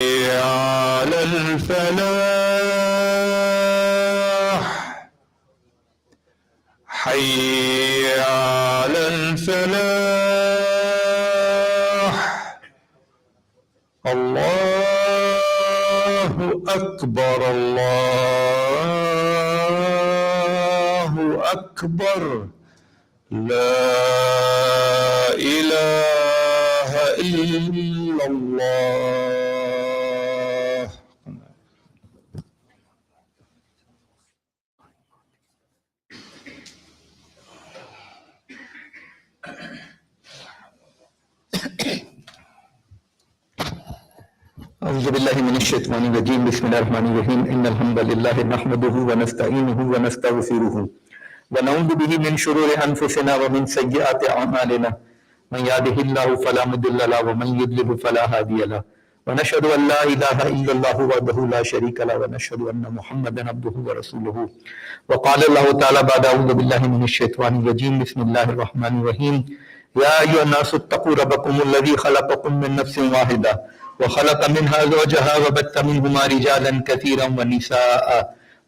على الفلاح حي على الفلاح الله أكبر الله أكبر لا إله إلا الله. أعوذ بالله من الشيطان الرجيم بسم الله الرحمن الرحيم إن الحمد لله نحمده ونستعينه ونستغفره ونعوذ به من شرور أنفسنا ومن سيئات أعمالنا من يهده الله فلا مضل له ومن يضلل فلا هادي له ونشهد أن لا إله إلا الله وحده لا شريك له ونشهد أن محمدا عبده ورسوله وقال الله تعالى بعد أعوذ بالله من الشيطان الرجيم بسم الله الرحمن الرحيم يا أيها الناس اتقوا ربكم الذي خلقكم من نفس واحدة وخلق منها زوجها وبث منهما رجالا كثيرا ونساء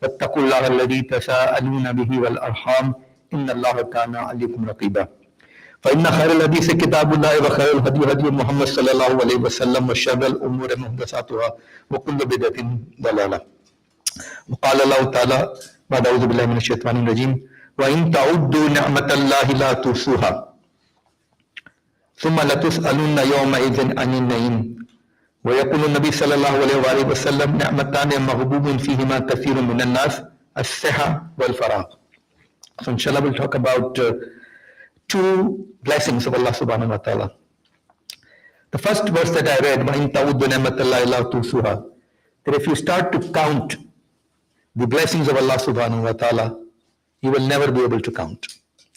واتقوا الله الذي تساءلون به والأرحام إن الله كان عليكم رقيبا فإن خير الحديث كتاب الله وخير الهدي هدي محمد صلى الله عليه وسلم وشر الأمور محدثاتها وكل بدعة ضلالة وقال الله تعالى بعد أعوذ بالله من الشيطان الرجيم وإن تعدوا نعمة الله لا تحصوها ثم لتسألن يومئذ عن النعيم ويقول النبي صلى الله عليه وسلم نعمتان مغبوب فيهما كثير من الناس الصحة والفراغ. So inshallah we'll talk about two blessings of Allah subhanahu wa ta'ala. The first verse that I read, وَإِن تَعُدُّوا نِعْمَةَ اللَّهِ لَا تُحْصُوهَا, that if you start to count the blessings of Allah subhanahu wa ta'ala, you will never be able to count.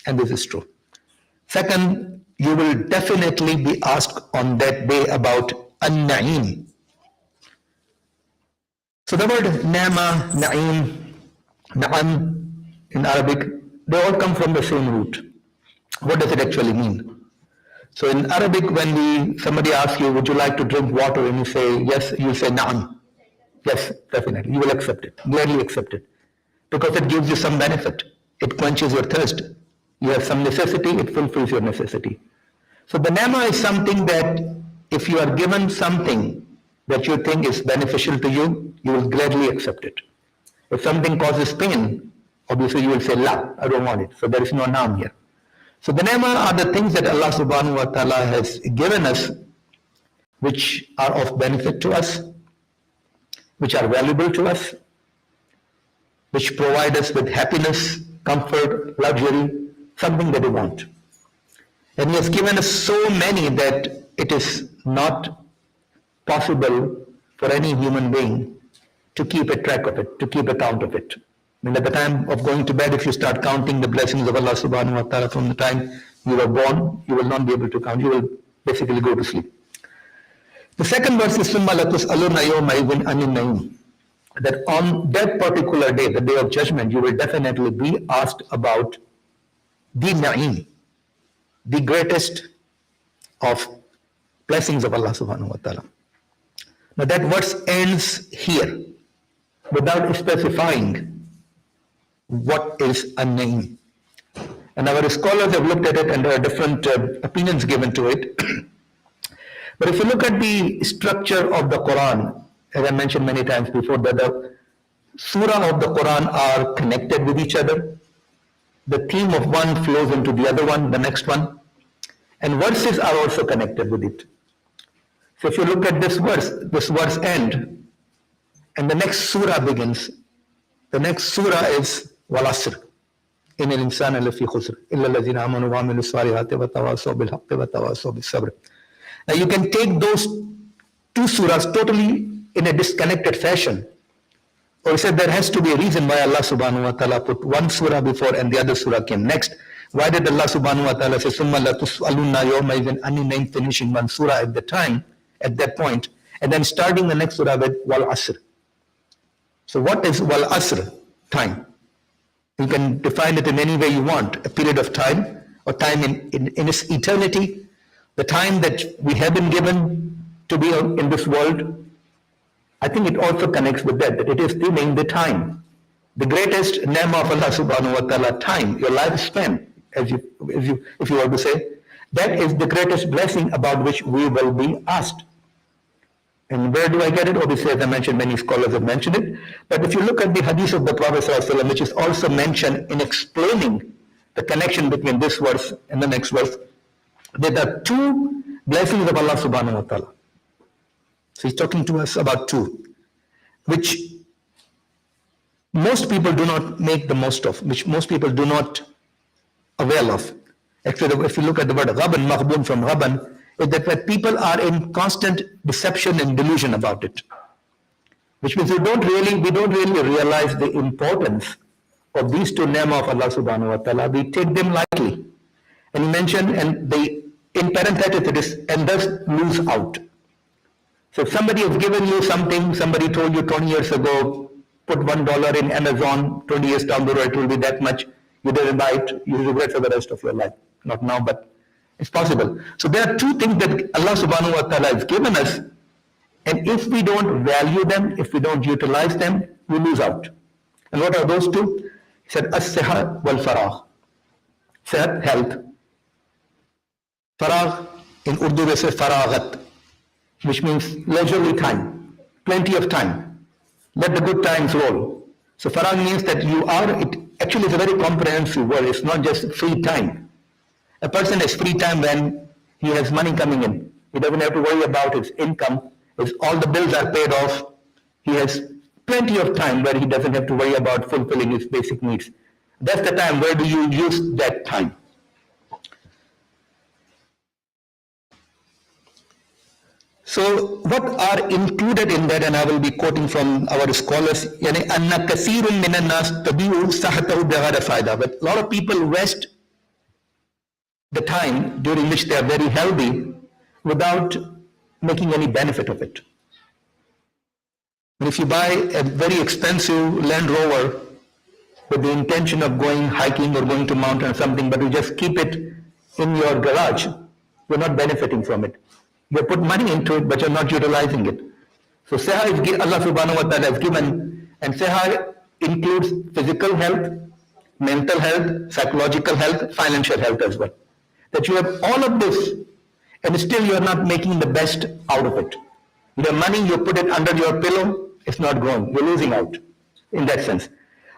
And this is true. Second, you will definitely be asked on that day about An-Na'im. So the word Nama, Na'im, Na'am in Arabic, they all come from the same root. What does it actually mean? So in Arabic, when somebody asks you, would you like to drink water? And you say, yes, you say Na'am. Yes, definitely. You will accept it, gladly accept it. Because it gives you some benefit. It quenches your thirst. You have some necessity, it fulfills your necessity. So the Nama is something that if you are given something that you think is beneficial to you, you will gladly accept it. If something causes pain, obviously you will say, La, I don't want it. So there is no naam here. So the nama are the things that Allah subhanahu wa ta'ala has given us, which are of benefit to us, which are valuable to us, which provide us with happiness, comfort, luxury, something that we want. And He has given us so many that it is not possible for any human being to keep a track of it, to keep account of it. I mean, at the time of going to bed, if you start counting the blessings of Allah subhanahu wa ta'ala from the time you were born, you will not be able to count. You will basically go to sleep. The second verse is ثُمَّ لَتُسْأَلُنَّ يَوْمَئِذٍ عَنِ النَّعِيمِ, that on that particular day, the day of judgment, you will definitely be asked about the Na'im, the greatest of blessings of Allah subhanahu wa ta'ala. Now that verse ends here without specifying what is a name. And our scholars have looked at it and there are different opinions given to it. But if you look at the structure of the Quran, as I mentioned many times before, that the surah of the Quran are connected with each other. The theme of one flows into the other one, the next one. And verses are also connected with it. So if you look at this verse end, and the next surah begins. The next surah is Wal Asr. Innal insana lafi khusr illa allazina amanu wa amilus salihati wa tawasaw bil haqqi wa tawasaw bis sabr. Now you can take those two surahs totally in a disconnected fashion. Or you said there has to be a reason why Allah subhanahu wa ta'ala put one surah before and the other surah came next. Why did Allah subhanahu wa ta'ala say summa latus'alunna yawma idhin anin na'im, finishing one surah at the time, at that point, and then starting the next surah with Wal Asr. So what is Wal Asr? Time. You can define it in any way you want, a period of time, or time in its eternity, the time that we have been given to be in this world, I think it also connects with that it is stealing the time. The greatest ni'mah of Allah subhanahu wa ta'ala, time, your lifespan, if you were to say, that is the greatest blessing about which we will be asked. And where do I get it? Obviously, as I mentioned, many scholars have mentioned it. But if you look at the hadith of the Prophet ﷺ, which is also mentioned in explaining the connection between this verse and the next verse, there are two blessings of Allah subhanahu wa ta'ala. So he's talking to us about two, which most people do not make the most of, which most people do not avail of. Actually, if you look at the word ghaban, maghbun from ghaban, is that people are in constant deception and delusion about it. Which means we don't really realize the importance of these two ni'mah of Allah subhanahu wa ta'ala. We take them lightly. And he mentioned, and they, in parenthesis it is, and thus lose out. So if somebody has given you something, somebody told you 20 years ago, put $1 in Amazon, 20 years down the road it will be that much, you didn't buy it, you regret for the rest of your life. Not now, but it's possible. So there are two things that Allah subhanahu wa ta'ala has given us, and if we don't value them, if we don't utilize them, we lose out. And what are those two? He said, as-siha wal faragh. Sihat, health. Faragh, in Urdu we say faraghat, which means leisurely time, plenty of time. Let the good times roll. So faragh means that you are, it actually is a very comprehensive word. It's not just free time. A person has free time when he has money coming in. He doesn't have to worry about his income. All the bills are paid off. He has plenty of time where he doesn't have to worry about fulfilling his basic needs. That's the time. Where do you use that time? So what are included in that, and I will be quoting from our scholars, but a lot of will waste the time during which they are very healthy without making any benefit of it. And if you buy a very expensive Land Rover with the intention of going hiking or going to mountain or something, but you just keep it in your garage, you're not benefiting from it. You put money into it, but you're not utilizing it. So Seha is Allah subhanahu wa ta'ala has given, and Seha includes physical health, mental health, psychological health, financial health as well. That you have all of this, and still you are not making the best out of it. Your money, you put it under your pillow, it's not growing. You're losing out in that sense.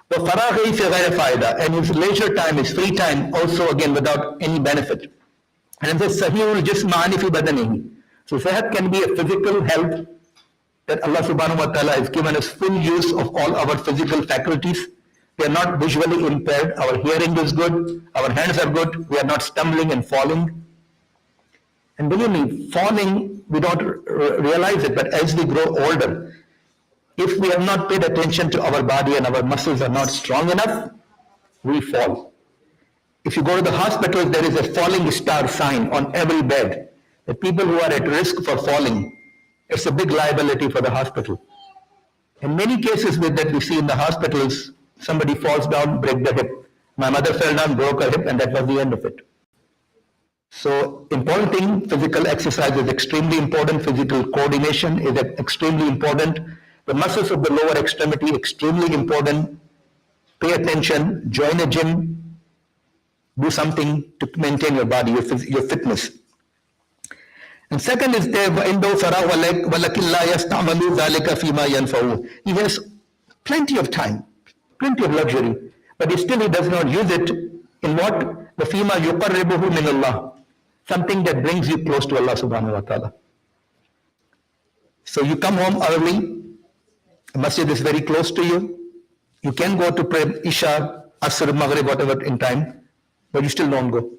The faragh is ghayr fayda, and his leisure time, his free time, also again without any benefit. And it says sahihul jism ani fi badanihi. So sehat can be a physical health, that Allah subhanahu wa ta'ala has given us full use of all our physical faculties. We are not visually impaired, our hearing is good, our hands are good, we are not stumbling and falling. And believe me, falling, we don't realize it, but as we grow older, if we have not paid attention to our body and our muscles are not strong enough, we fall. If you go to the hospital, there is a falling star sign on every bed. The people who are at risk for falling, it's a big liability for the hospital. In many cases with that we see in the hospitals, somebody falls down, break the hip. My mother fell down, broke her hip, and that was the end of it. So important thing, physical exercise is extremely important. Physical coordination is extremely important. The muscles of the lower extremity, extremely important. Pay attention, join a gym, do something to maintain your body, your fitness. And second is there, he has plenty of time, plenty of luxury, but still he does not use it in what? The fima yuqarribuhu min Allah, something that brings you close to Allah subhanahu wa ta'ala. So you come home early, the masjid is very close to you, you can go to pray Isha, Asr, Maghrib, whatever in time, but you still don't go.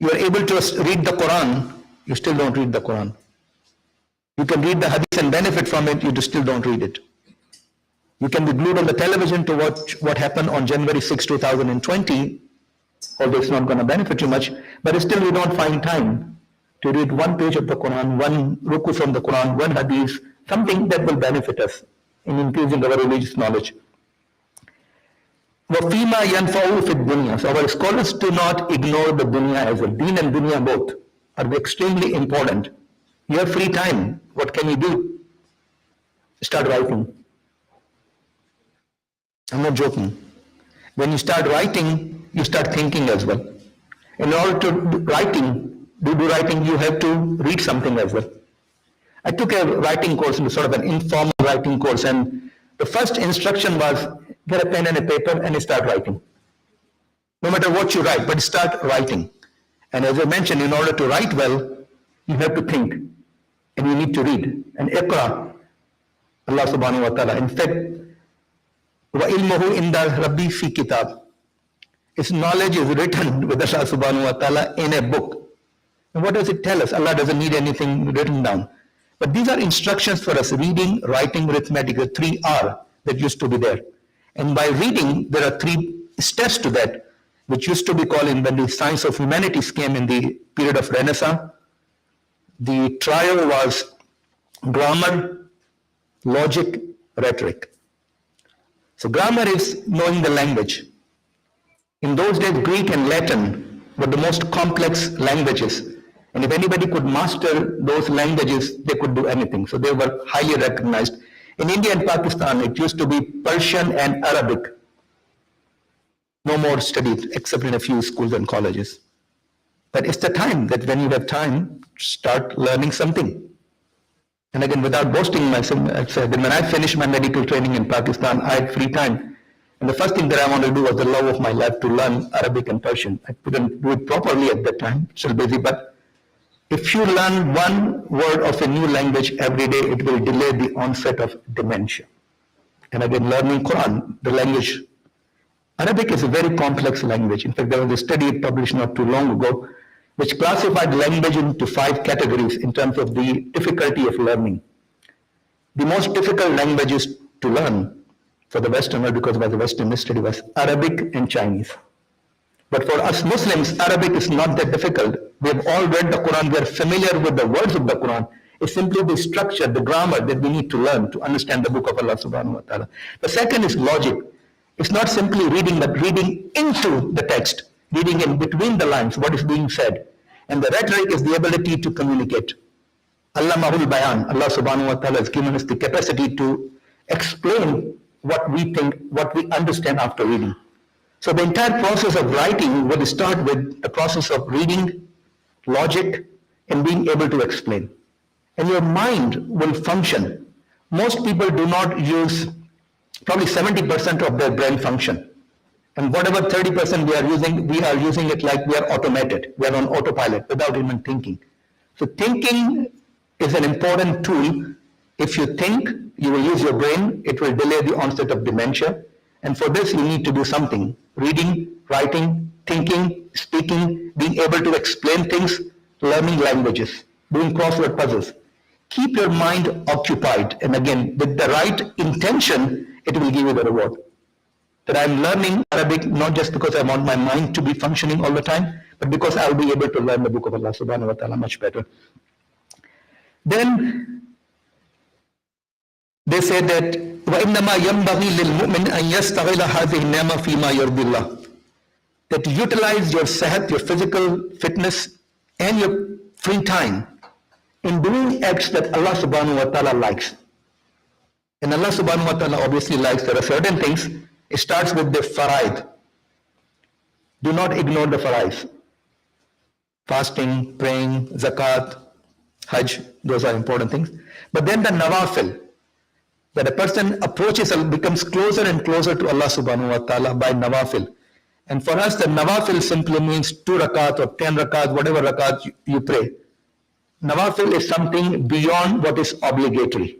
You are able to read the Quran, you still don't read the Quran. You can read the hadith and benefit from it, you still don't read it. You can be glued on the television to watch what happened on January 6, 2020, although it's not going to benefit you much, but still we don't find time to read one page of the Quran, one ruku from the Quran, one hadith, something that will benefit us in increasing our religious knowledge. وَفِيمَا يَنْفَعُ فِي الدُّنْيَا. So our scholars do not ignore the dunya as well. Deen and dunya both are extremely important. You have free time, what can you do? start writing. I'm not joking. When you start writing, you start thinking as well. In order to do writing, you have to read something as well. I took a writing course, sort of an informal writing course, and the first instruction was get a pen and a paper and start writing. No matter what you write, but start writing. And as I mentioned, in order to write well, you have to think and you need to read. And Iqra, Allah subhanahu wa ta'ala. In fact, وَإِلْمُهُ إِنْدَ رَبِّي فِي كِتَابٍ. His knowledge is written with Allah subhanahu wa ta'ala in a book. And what does it tell us? Allah doesn't need anything written down. But these are instructions for us: reading, writing, arithmetic, the 3R that used to be there. And by reading, there are 3 steps to that, which used to be called, when the science of humanities came in the period of Renaissance, the trial was grammar, logic, rhetoric. So grammar is knowing the language. In those days, Greek and Latin were the most complex languages. And if anybody could master those languages, they could do anything. So they were highly recognized. In India and Pakistan, it used to be Persian and Arabic. No more studied, except in a few schools and colleges. But it's the time that when you have time, start learning something. And again, without boasting myself, I said that when I finished my medical training in Pakistan, I had free time. And the first thing that I wanted to do was the love of my life to learn Arabic and Persian. I couldn't do it properly at that time, still busy, but if you learn one word of a new language every day, it will delay the onset of dementia. And again, learning Quran, the language. Arabic is a very complex language. In fact, there was a study published not too long ago, which classified language into 5 categories in terms of the difficulty of learning. The most difficult languages to learn for the Western world, because it was a Western study, was Arabic and Chinese. But for us Muslims, Arabic is not that difficult. We have all read the Quran, we are familiar with the words of the Quran. It's simply the structure, the grammar that we need to learn to understand the book of Allah subhanahu wa ta'ala. The second is logic. It's not simply reading, but reading into the text, reading in between the lines, what is being said. And the rhetoric is the ability to communicate. Allamahul Bayan, Allah subhanahu wa ta'ala has given us the capacity to explain what we think, what we understand after reading. So the entire process of writing will start with the process of reading, logic, and being able to explain. And your mind will function. Most people do not use probably 70% of their brain function. And whatever 30% we are using it like we are automated. We are on autopilot without even thinking. So thinking is an important tool. If you think, you will use your brain, it will delay the onset of dementia. And for this, you need to do something. Reading, writing, thinking, speaking, being able to explain things, learning languages, doing crossword puzzles. Keep your mind occupied. And again, with the right intention, it will give you the reward. That I'm learning Arabic not just because I want my mind to be functioning all the time, but because I'll be able to learn the book of Allah subhanahu wa ta'ala much better. Then they say that وَإِنَّمَا يَنْبَغِي لِلْمُؤْمِنِ أَنْ يَسْتَغِلَ هَذِهِ النِّعْمَةَ فِي مَا يَرْضِي اللَّهِ. That you utilize your sehat, your physical fitness, and your free time in doing acts that Allah subhanahu wa ta'ala likes. And Allah subhanahu wa ta'ala obviously likes, there are certain things. It starts with the faraid. Do not ignore the faraids. Fasting, praying, zakat, hajj, those are important things. But then the nawafil, that a person approaches and becomes closer and closer to Allah subhanahu wa ta'ala by nawafil. And for us, the nawafil simply means 2 rakat or 10 rakat, whatever rakat you pray. Nawafil is something beyond what is obligatory.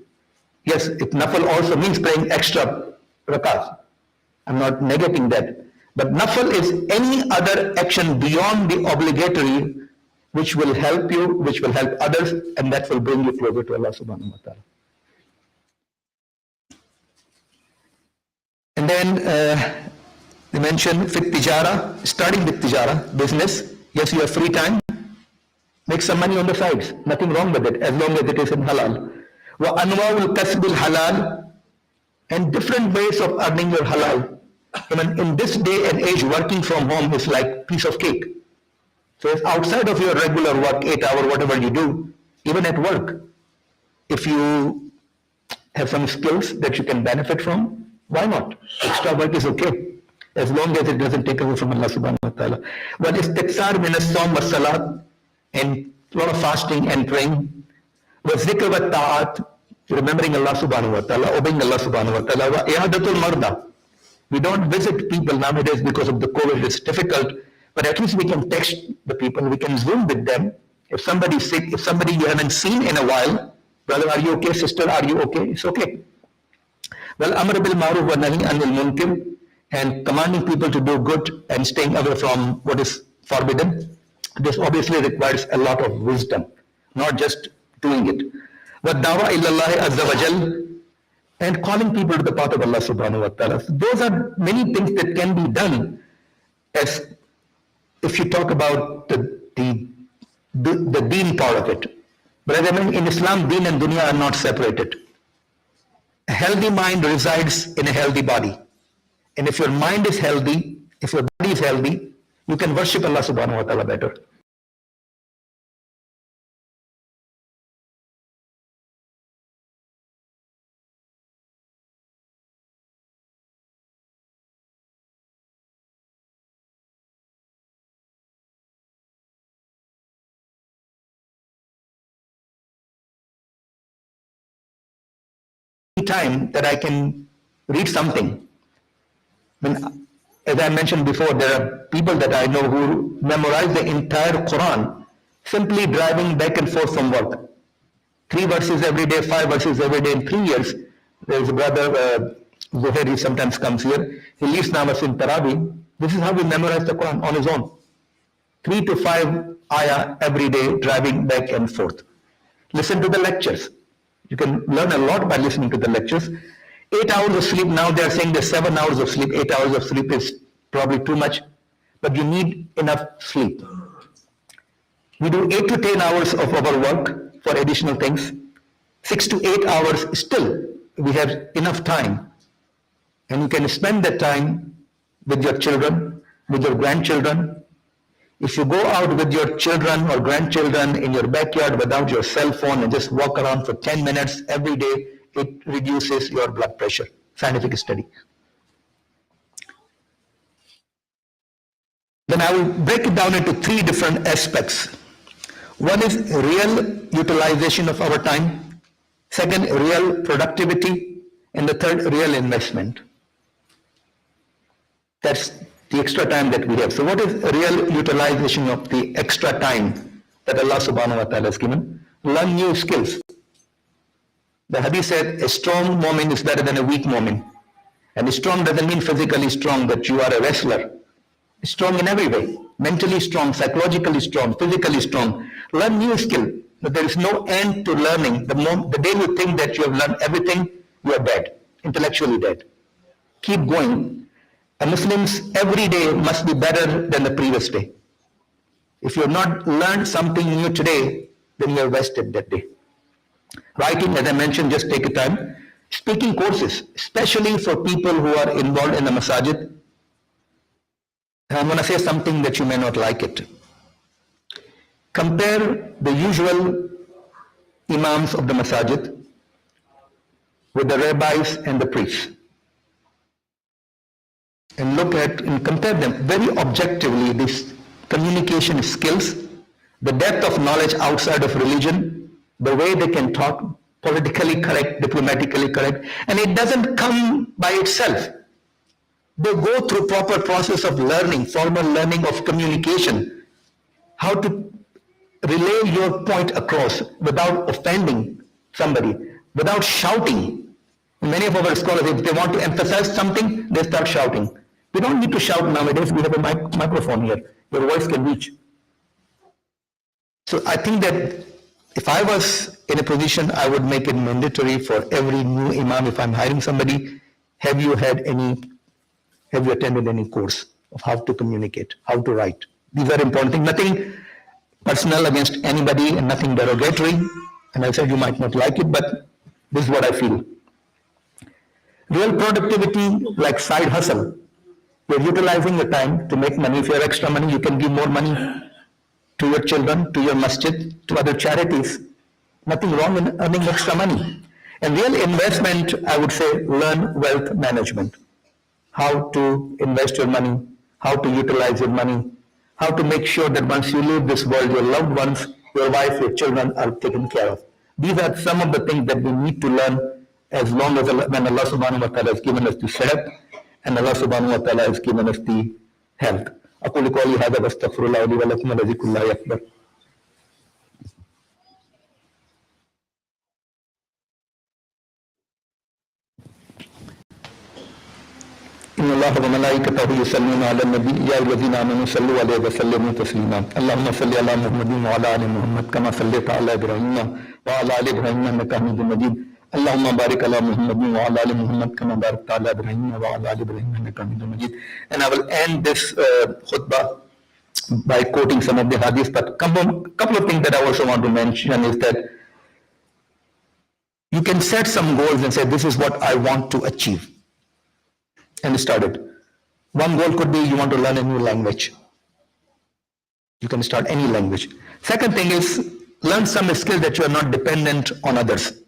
Yes, nafil also means praying extra rakat. I'm not negating that. But nafil is any other action beyond the obligatory which will help you, which will help others, and that will bring you closer to Allah subhanahu wa ta'ala. And then they mention fit tijara, starting with tijara, business. Yes, you have free time. Make some money on the sides. Nothing wrong with it, as long as it is in halal. Wa anwa'ul kasbil halal, and different ways of earning your halal. Even in this day and age, working from home is like piece of cake. So it's outside of your regular work, 8 hour, whatever you do, even at work, if you have some skills that you can benefit from, why not? Extra work is okay, as long as it doesn't take away from Allah subhanahu wa ta'ala. But istiqsar min as-sawm was-salat, and a lot of fasting and praying, was zikr wa ta'at, remembering Allah subhanahu wa ta'ala, obeying Allah subhanahu wa ta'ala, wa i'adatul marda. We don't visit people nowadays because of the COVID, it's difficult, but at least we can text the people, we can Zoom with them. If somebody's sick, if somebody you haven't seen in a while, brother, are you okay? Sister, are you okay? It's okay. Well, amr bil ma'ruf wa nahi anil munkar, and commanding people to do good and staying away from what is forbidden. This obviously requires a lot of wisdom, not just doing it. Wa dawa illallahi azza wa jal, and calling people to the path of Allah subhanahu wa ta'ala. So those are many things that can be done as if you talk about the deen part of it. But as I mean, in Islam, deen and dunya are not separated. A healthy mind resides in a healthy body. And if your mind is healthy, if your body is healthy, you can worship Allah subhanahu wa ta'ala better. Time that I can read something. When, as I mentioned before, there are people that I know who memorize the entire Quran simply driving back and forth from work. 3 verses every day, 5 verses every day in 3 years. There is a brother, Zuhair, he sometimes comes here. He leaves Namas in Taraweeh. This is how he memorized the Quran on his own. 3 to 5 ayah every day driving back and forth. Listen to the lectures. You can learn a lot by listening to the lectures. 8 hours of sleep, now they are saying there's 7 hours of sleep. 8 hours of sleep is probably too much, but you need enough sleep. We do 8 to 10 hours of our work for additional things. 6 to 8 hours still, we have enough time. And you can spend that time with your children, with your grandchildren. If you go out with your children or grandchildren in your backyard without your cell phone and just walk around for 10 minutes every day, it reduces your blood pressure. Scientific study. Then I will break it down into 3 different aspects. One is real utilization of our time. Second, real productivity. And the third, real investment. That's the extra time that we have. So what is real utilization of the extra time that Allah subhanahu wa ta'ala has given? Learn new skills. The hadith said a strong mu'min is better than a weak mu'min. And strong doesn't mean physically strong, that you are a wrestler. Strong in every way. Mentally strong, psychologically strong, physically strong. Learn new skill. There is no end to learning. The day you think that you have learned everything, you are dead. Intellectually dead. Keep going. And Muslims every day must be better than the previous day. If you have not learned something new today, then you are wasted that day. Writing, as I mentioned, just take a time. Speaking courses, especially for people who are involved in the masajid. And I'm going to say something that you may not like it. Compare the usual imams of the masajid with the rabbis and the priests. And look at and compare them very objectively, these communication skills, the depth of knowledge outside of religion, the way they can talk, politically correct, diplomatically correct, and it doesn't come by itself. They go through proper process of learning, formal learning of communication, how to relay your point across without offending somebody, without shouting. Many of our scholars, if they want to emphasize something, they start shouting. We don't need to shout nowadays, we have a microphone here. Your voice can reach. So I think that if I was in a position, I would make it mandatory for every new imam, if I'm hiring somebody, have you attended any course of how to communicate, how to write? These are important things. Nothing personal against anybody and nothing derogatory. And I said you might not like it, but this is what I feel. Real productivity, like side hustle. You're utilizing your time to make money. If you have extra money, you can give more money to your children, to your masjid, to other charities. Nothing wrong in earning extra money. And real investment, I would say, learn wealth management. How to invest your money, how to utilize your money, how to make sure that once you leave this world, your loved ones, your wife, your children are taken care of. These are some of the things that we need to learn as long as when Allah subhanahu wa ta'ala has given us the setup and Allah subhanahu wa ta'ala has given us the health. أقول قولي هذا واستغفر الله لي ولكم ولذكر الله أكبر. إن الله وملائكته يصلون على النبي يا أيها الذين آمنوا صلوا عليه وسلموا تسليما اللهم صل على محمد وعلى آل محمد كما صليت على إبراهيم وعلى آل إبراهيم إنك حميد مجيد اللهم بارك على محمد وعلى آل محمد كما باركت على إبراهيم وعلى آل إبراهيم إنك حميد مجيد. And I will end this khutbah by quoting some of the hadiths, but couple of things that I also want to mention is that you can set some goals and say, this is what I want to achieve. And start it. One goal could be you want to learn a new language. You can start any language. Second thing is learn some skill that you are not dependent on others.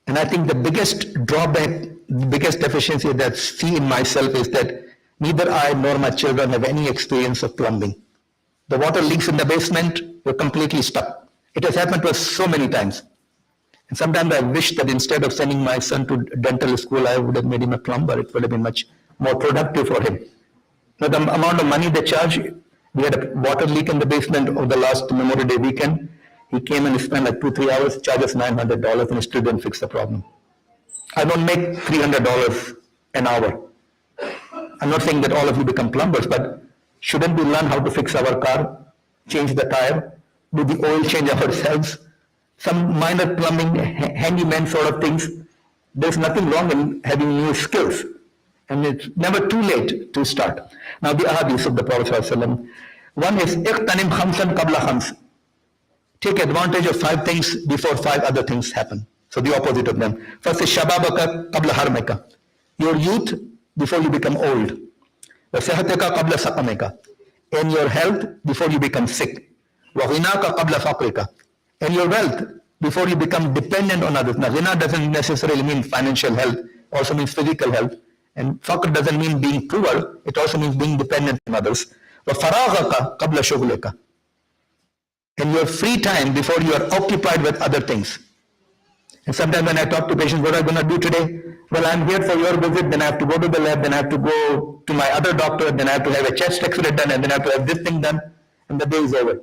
And I think the biggest drawback, the biggest deficiency that I see in myself is that neither I nor my children have any experience of plumbing. The water leaks in the basement, you're completely stuck. It has happened to us so many times. And sometimes I wish that instead of sending my son to dental school, I would have made him a plumber. It would have been much more productive for him. Now, the amount of money they charge, we had a water leak in the basement over the last Memorial Day weekend. He came and spent like 2-3 hours, charged us $900 and still didn't fix the problem. I don't make $300 an hour. I'm not saying that all of you become plumbers, but shouldn't we learn how to fix our car, change the tire, do the oil change ourselves? Some minor plumbing, handyman sort of things. There's nothing wrong in having new skills. And it's never too late to start. Now the ahadith of the Prophet ﷺ. One is, اِقْتَنِمْ خَمْسًا قَبْلَ خَمْسٍ. Take advantage of 5 things before 5 other things happen. So the opposite of them. First is شَبَابَكَ قَبْلَ حَرْمِكَ. Your youth before you become old. وَصِحَتَكَ قَبْلَ سَقَمِكَ. And your health before you become sick. وَغِنَاكَ قَبْلَ فَقْرِكَ. And your wealth before you become dependent on others. Now, ghina doesn't necessarily mean financial health, also means physical health. And faqr doesn't mean being poor, it also means being dependent on others. وَفَرَاغَكَ قَبْلَ شُغْلِكَ. And your free time before you are occupied with other things. And sometimes when I talk to patients, what am I going to do today? Well, I'm here for your visit, then I have to go to the lab, then I have to go to my other doctor, then I have to have a chest x-ray done, and then I have to have this thing done, and the day is over.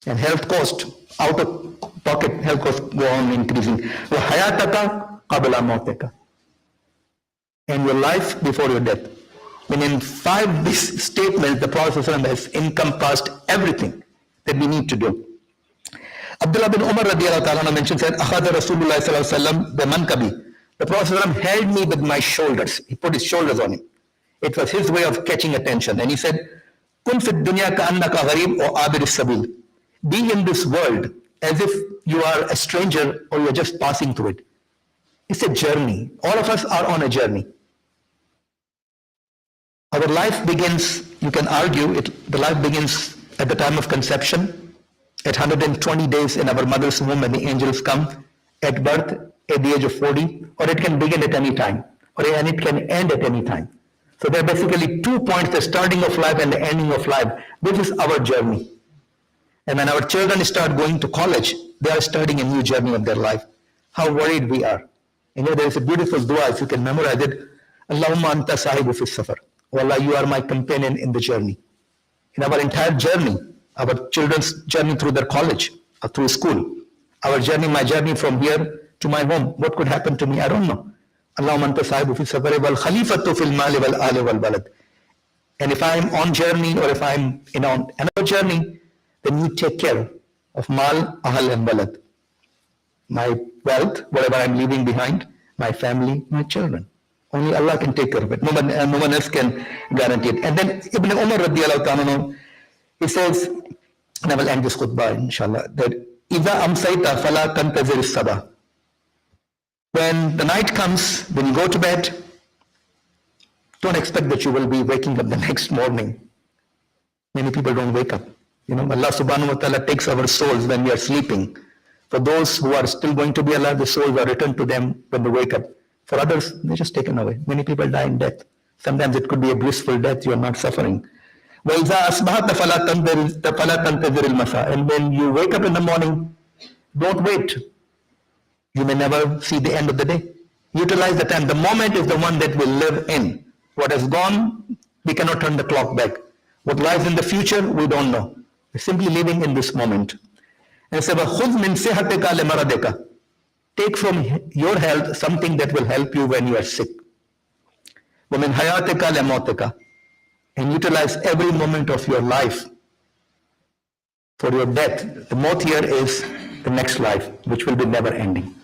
And health cost, out of pocket health costs go on increasing. وَحَيَاتَكَ قَبْلَ مَوْتِكَ. And your life before your death. When in 5 these statements, the Prophet ﷺ has encompassed everything that we need to do. Abdullah bin Umar radiallahu ta'ala mentions that أَخَذَ رَسُولُ اللَّهِ صَلَّى اللَّهُ عَلَيْهِ وَسَلَّمْ بِمَنْكَبِهِ. The Prophet ﷺ held me with my shoulders. He put his shoulders on him. It was his way of catching attention. And he said, كُنْ فِي الدُّنْيَا كَأَنَّكَ غَرِيبٌ أَوْ عَابِرِ السَّبِيلِ. Be in this world as if you are a stranger or you're just passing through it. It's a journey. All of us are on a journey. Our life begins, you can argue, the life begins at the time of conception, at 120 days in our mother's womb when the angels come, at birth, at the age of 40, or it can begin at any time, and it can end at any time. So there are basically 2 points, the starting of life and the ending of life. This is our journey. And when our children start going to college, they are starting a new journey of their life. How worried we are. There is a beautiful dua, if you can memorize it. Allahumma anta sahibu fi safar. Oh Allah, you are my companion in the journey. In our entire journey, our children's journey through their college, or through school, our journey, my journey from here to my home, what could happen to me? I don't know. Allahumma anta sahibu fi safar wal khalifatu fil mali wal ali wal balad. And if I am on journey or if I am on another journey, then you take care of mal, ahal and balad. My wealth, whatever I'm leaving behind, my family, my children. Only Allah can take care of it. No one else can guarantee it. And then Ibn Umar radiallahu ta'ala, he says, and I will end this khutbah inshallah, that إِذَا أَمْسَيْتَ فَلَا تَنْتَظِرِ الصَّبَاحَ. When the night comes, when you go to bed, don't expect that you will be waking up the next morning. Many people don't wake up. Allah subhanahu wa ta'ala takes our souls when we are sleeping. For those who are still going to be alive, the souls are returned to them when they wake up. For others, they're just taken away. Many people die in death. Sometimes it could be a blissful death, you are not suffering. وَإِذَا أَصْبَحْتَ فَلَا تَنْتَظِرِ الْمَسَاءَ. And when you wake up in the morning, don't wait. You may never see the end of the day. Utilize the time. The moment is the one that will live in. What has gone, we cannot turn the clock back. What lies in the future, we don't know. We're simply living in this moment. And so, خُذْ مِنْ صِحَتِكَ لِمَرَضِكَ. Take from your health something that will help you when you are sick. وَمِنْ حَيَاتِكَ لِمَوْتِكَ. And utilize every moment of your life for your death. The maut here is the next life, which will be never ending.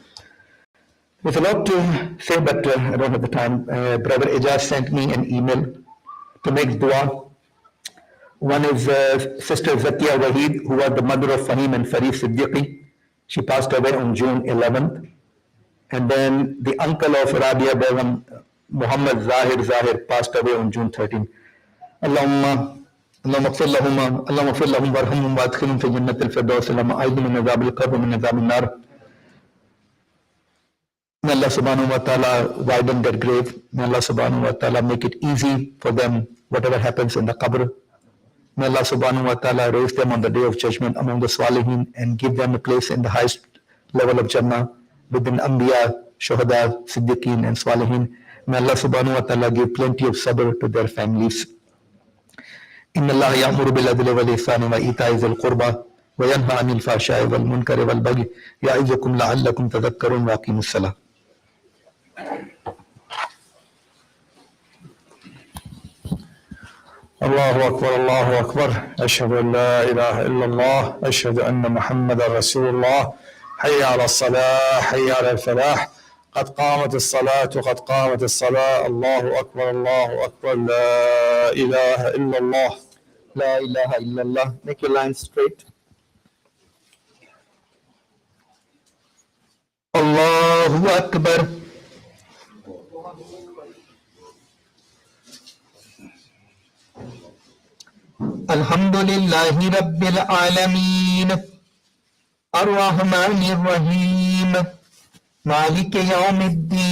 There's a lot to say, but I don't have the time. Brother Ijaz sent me an email to make dua. One is Sister Zakia Waheed, who was the mother of Fahim and Farif Siddiqui. She passed away on June 11th. And then the uncle of Rabia Begum, Muhammad Zahir, passed away on June 13th. Allahumma اغفر لهم اللهم اغفر لهم وارحمهم وادخلهم في جنة الفردوس اللهم أعذهم من عذاب القبر ومن عذاب النار. May Allah subhanahu wa ta'ala widen their grave. May Allah subhanahu wa ta'ala make it easy for them, whatever happens in the qabr. May Allah subhanahu wa ta'ala raise them on the day of judgment among the Salihin and give them a place in the highest level of Jannah within Anbiya, Shuhada, Siddiqeen and Salihin. May Allah subhanahu wa ta'ala give plenty of sabr to their families. إن الله يأمر بالعدل والإحسان وإيتاء ذي القربى وينهى عن الفحشاء والمنكر والبغي يعظكم لعلكم تذكرون وأقيموا الصلاة. الله أكبر الله أكبر أشهد أن لا إله إلا الله أشهد أن محمد رسول الله حي على الصلاة حي على الفلاح قد قامت الصلاة قد قامت الصلاة الله أكبر لا إله إلا الله لا إله إلا الله. Make your line straight. الله أكبر. الحمد لله رب العالمين الرحمن الرحيم مالك يوم الدين